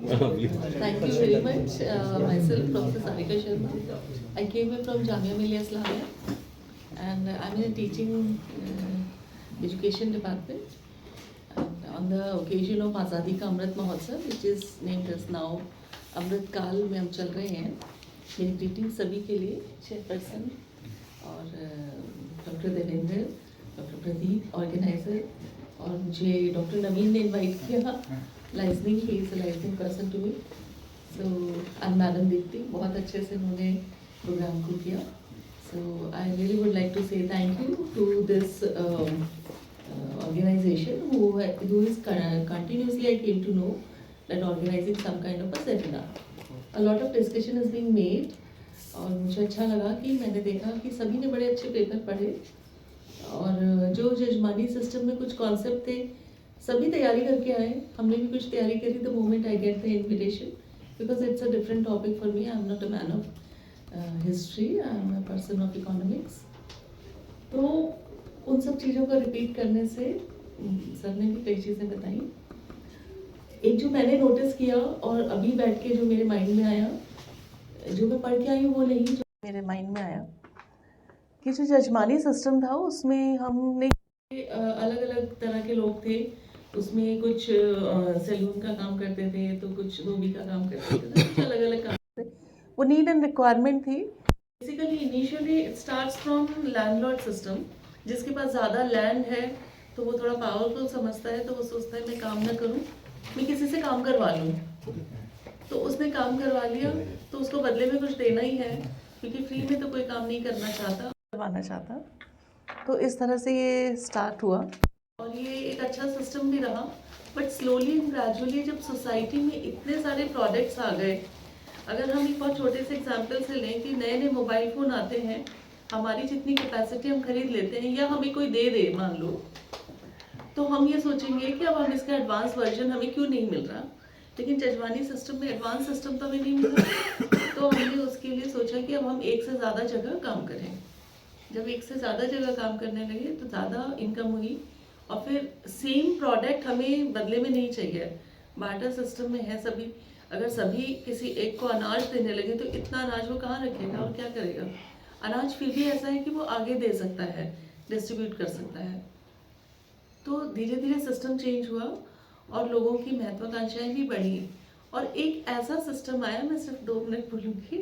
Thank you very much. Myself, Professor Sarika Sharma. I came here from Jamia Millia Islamia, and I'm in a teaching education department. And on the occasion of Azadi Ka Amrit Mahotsav, which is named as now अमृत काल में हम चल रहे हैं, मेरी greeting सभी के लिए, चेयरपर्सन और doctor Devendra, doctor Pradeep organiser, और मुझे डॉक्टर नवीन ने इनवाइट किया, liaisoning, he is a liaisoning person to me, so and madam Deepti, बहुत अच्छे से उन्होंने प्रोग्राम को किया. So I really would like to say thank you to this organization who is continuously, I came to know that organizing some kind of a seminar. A lot of discussion is being made, और मुझे अच्छा लगा कि मैंने देखा कि सभी ने बड़े अच्छे पेपर पढ़े, और जो जजमानी सिस्टम में कुछ कॉन्सेप्ट थे सभी तैयारी करके आए. हमने भी कुछ तैयारी करी. The moment I get the invitation, because it's a different topic for me. I am not a man of history, I am a person of economics. तो उन सब चीज़ों को रिपीट करने से सर ने भी कई चीज़ें बताई. एक जो मैंने नोटिस किया और अभी बैठ के जो मेरे माइंड में आया, जो मैं पढ़ के आई हूँ वो नहीं, जो मेरे माइंड में आया कि जो जजमानी सिस्टम था उसमें हमने अलग अलग तरह के लोग थे. उसमें कुछ सैलून का काम करते थे, तो कुछ धोबी का काम करते थे, कुछ अलग अलग काम थे. वो नीड एंड रिक्वायरमेंट थी. Basically initially it starts from landlord system. जिसके पास ज़्यादा लैंड है तो वो थोड़ा पावरफुल समझता है, तो वो सोचता है मैं काम ना करूं, मैं किसी से काम करवा लूं. तो उसने काम करवा लिया, तो उसको बदले में कुछ देना ही है, क्योंकि फ्री में तो कोई काम नहीं करना चाहता, करवाना चाहता. तो इस तरह से ये स्टार्ट हुआ, और ये एक अच्छा सिस्टम भी रहा. बट स्लोली एंड ग्रेजुअली जब सोसाइटी में इतने सारे प्रोडक्ट्स आ गए, अगर हम एक बहुत छोटे से एग्जाम्पल से लें कि नए नए मोबाइल फ़ोन आते हैं, हमारी जितनी कैपेसिटी हम खरीद लेते हैं, या हमें कोई दे मान लो, तो हम ये सोचेंगे कि अब हम इसका एडवांस वर्जन हमें क्यों नहीं मिल रहा. लेकिन जजमानी सिस्टम में एडवांस सिस्टम तो हमें नहीं मिल रहा, तो हमने उसके लिए सोचा कि अब हम एक से ज़्यादा जगह काम करें. जब एक से ज़्यादा जगह काम करने लगे तो ज़्यादा इनकम हुई, और फिर सेम प्रोडक्ट हमें बदले में नहीं चाहिए. बार्टर सिस्टम में है सभी. अगर सभी किसी एक को अनाज देने लगे तो इतना अनाज वो कहाँ रखेगा और क्या करेगा. अनाज फिर भी ऐसा है कि वो आगे दे सकता है, डिस्ट्रीब्यूट कर सकता है. तो धीरे धीरे सिस्टम चेंज हुआ और लोगों की महत्वाकांक्षाएं भी बढ़ी, और एक ऐसा सिस्टम आया, मैं सिर्फ 2 मिनट बोलूँगी.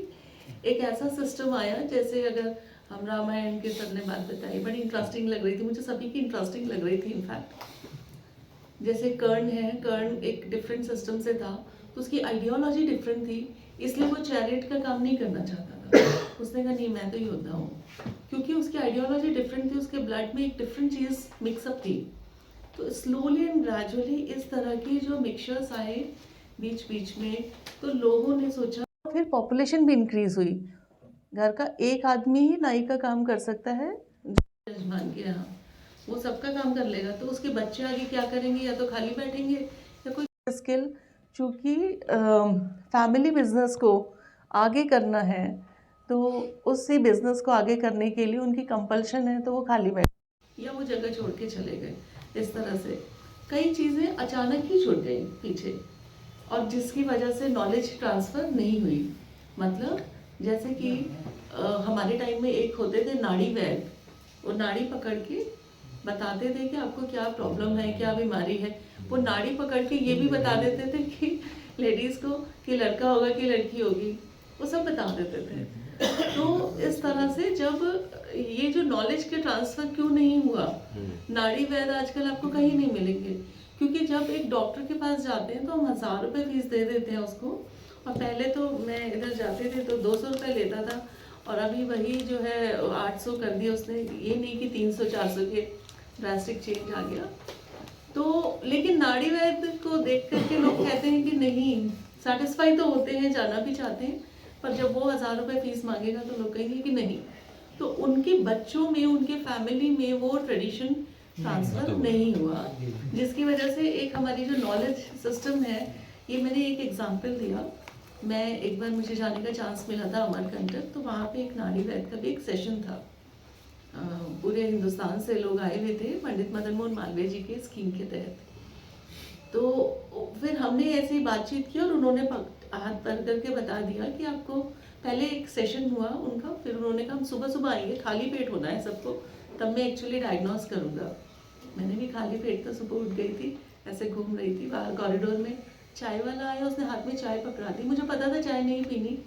एक ऐसा सिस्टम आया, जैसे अगर हम रामायण के सर ने बात बताई, बड़ी इंटरेस्टिंग लग रही थी मुझे, सभी की इंटरेस्टिंग लग रही थी इनफैक्ट. जैसे कर्ण है, कर्ण एक डिफरेंट सिस्टम से था, तो उसकी आइडियोलॉजी डिफरेंट थी, इसलिए वो चैरिट का काम नहीं करना चाहता था. उसने कहा नहीं, मैं तो योद्धा हूँ, क्योंकि उसकी आइडियोलॉजी डिफरेंट थी, उसके ब्लड में एक डिफरेंट चीज़ मिक्सअप थी. तो स्लोली एंड ग्रेजुअली इस तरह के जो मिक्सचर्स आए बीच बीच में, तो लोगों ने सोचा, फिर पॉपुलेशन भी इंक्रीज हुई. घर का एक आदमी ही नाई का काम कर सकता है जजमान के यहाँ, वो सबका काम कर लेगा. तो उसके बच्चे आगे क्या करेंगे, या तो खाली बैठेंगे या कोई स्किल. चूँकि फैमिली बिजनेस को आगे करना है, तो उसी बिजनेस को आगे करने के लिए उनकी कंपल्शन है, तो वो खाली बैठे या वो जगह छोड़ के चले गए. इस तरह से कई चीज़ें अचानक ही छूट गई पीछे, और जिसकी वजह से नॉलेज ट्रांसफ़र नहीं हुई. मतलब जैसे कि हमारे टाइम में एक होते थे नाड़ी वैद, वो नाड़ी पकड़ के बताते थे कि आपको क्या प्रॉब्लम है, क्या बीमारी है. वो नाड़ी पकड़ के ये भी बता देते थे कि लेडीज़ को कि लड़का होगा कि लड़की होगी, वो सब बता देते थे. तो इस तरह से जब ये जो नॉलेज के ट्रांसफ़र क्यों नहीं हुआ, नाड़ी वैद आजकल आपको कहीं नहीं मिलेंगे, क्योंकि जब एक डॉक्टर के पास जाते हैं तो हम 1000 रुपये फीस दे देते हैं उसको. और पहले तो मैं इधर जाते थे तो 200 रुपये लेता था, और अभी वही जो है 800 कर दिया उसने. ये नहीं कि 300-400 के ड्रास्टिक चेंज आ गया. तो लेकिन नाड़ी वैद्य को देख करके लोग कहते हैं कि नहीं, सेटिस्फाई तो होते हैं, जाना भी चाहते हैं, पर जब वो 1000 रुपये फीस मांगेगा तो लोग कहेंगे कि नहीं. तो उनके बच्चों में, उनके फैमिली में वो ट्रेडिशन ट्रांसफ़र नहीं हुआ, जिसकी वजह से एक हमारी जो नॉलेज सिस्टम है, ये मैंने एक एग्जांपल दिया. मैं एक बार, मुझे जाने का चांस मिला था अमरकंटक, तो वहाँ पे एक नाड़ी वैद्य का भी एक सेशन था. पूरे हिंदुस्तान से लोग आए हुए थे पंडित मदन मोहन मालवीय जी के स्कीम के तहत. तो फिर हमने ऐसी बातचीत की और उन्होंने हाथ पर करके बता दिया कि आपको पहले एक सेशन हुआ उनका, फिर उन्होंने कहा हम सुबह सुबह आएंगे, खाली पेट होना है सबको, तब मैं एक्चुअली डायग्नोस करूँगा। मैंने भी खाली पेट तो सुबह उठ गई थी, ऐसे घूम रही थी बाहर कॉरिडोर में, चाय वाला आया, उसने हाथ में चाय पकड़ा दी, मुझे पता था चाय नहीं पीनी,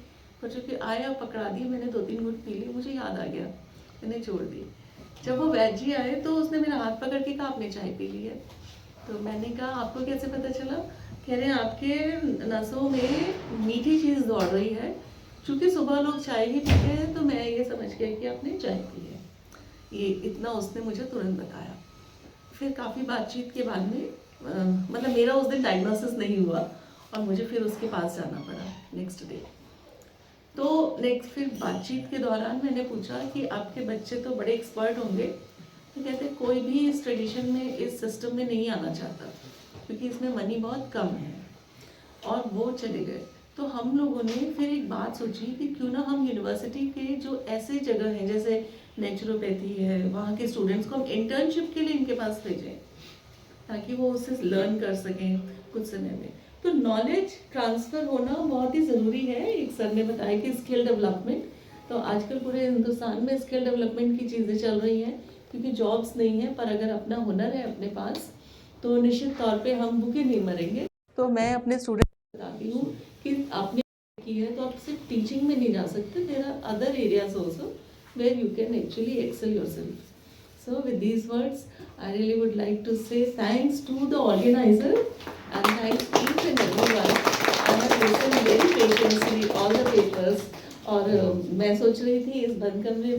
पर चूँकि आया पकड़ा दी, मैंने 2-3 घूंट पी ली, मुझे याद आ गया, मैंने छोड़ दी। जब वो वैद जी आए तो उसने मेरा हाथ पकड़ के कहा आपने चाय पी ली है। तो मैंने कहा आपको कैसे पता चला? कह रहे हैं आपके नसों में मीठी चीज़ दौड़ रही है, चूँकि सुबह लोग चाय ही पीते हैं, तो मैं ये समझ गया कि आपने चाय पी है। ये इतना उसने मुझे तुरंत बताया। फिर काफ़ी बातचीत के बाद में मतलब मेरा उस दिन डायग्नोसिस नहीं हुआ और मुझे फिर उसके पास जाना पड़ा नेक्स्ट डे। तो नेक्स्ट फिर बातचीत के दौरान मैंने पूछा कि आपके बच्चे तो बड़े एक्सपर्ट होंगे, तो कहते कोई भी इस ट्रेडिशन में, इस सिस्टम में नहीं आना चाहता क्योंकि इसमें मनी बहुत कम है, और वो चले गए। तो हम लोगों ने फिर एक बात सोची कि क्यों ना हम यूनिवर्सिटी के जो ऐसे जगह हैं जैसे नेचुरोपैथी है, वहाँ के स्टूडेंट्स को हम इंटर्नशिप के लिए इनके पास भेजें ताकि वो उससे लर्न कर सकें कुछ समय में। तो नॉलेज ट्रांसफ़र होना बहुत ही ज़रूरी है। एक सर ने बताया कि स्किल डेवलपमेंट, तो आजकल पूरे हिंदुस्तान में स्किल डेवलपमेंट की चीज़ें चल रही हैं क्योंकि जॉब्स नहीं है, पर अगर अपना हुनर है अपने पास तो निश्चित तौर पे हम भूखे नहीं मरेंगे। तो मैं अपने स्टूडेंट को बताती हूँ कि आपने की है तो आप सिर्फ टीचिंग में नहीं जा सकते, there are other areas also where you can actually excel yourself. So with these words, I really would like to say thanks to the organizer and thanks each and everyone. I have listened very patiently all the papers और मैं सोच रही थी इस बंद कमरे में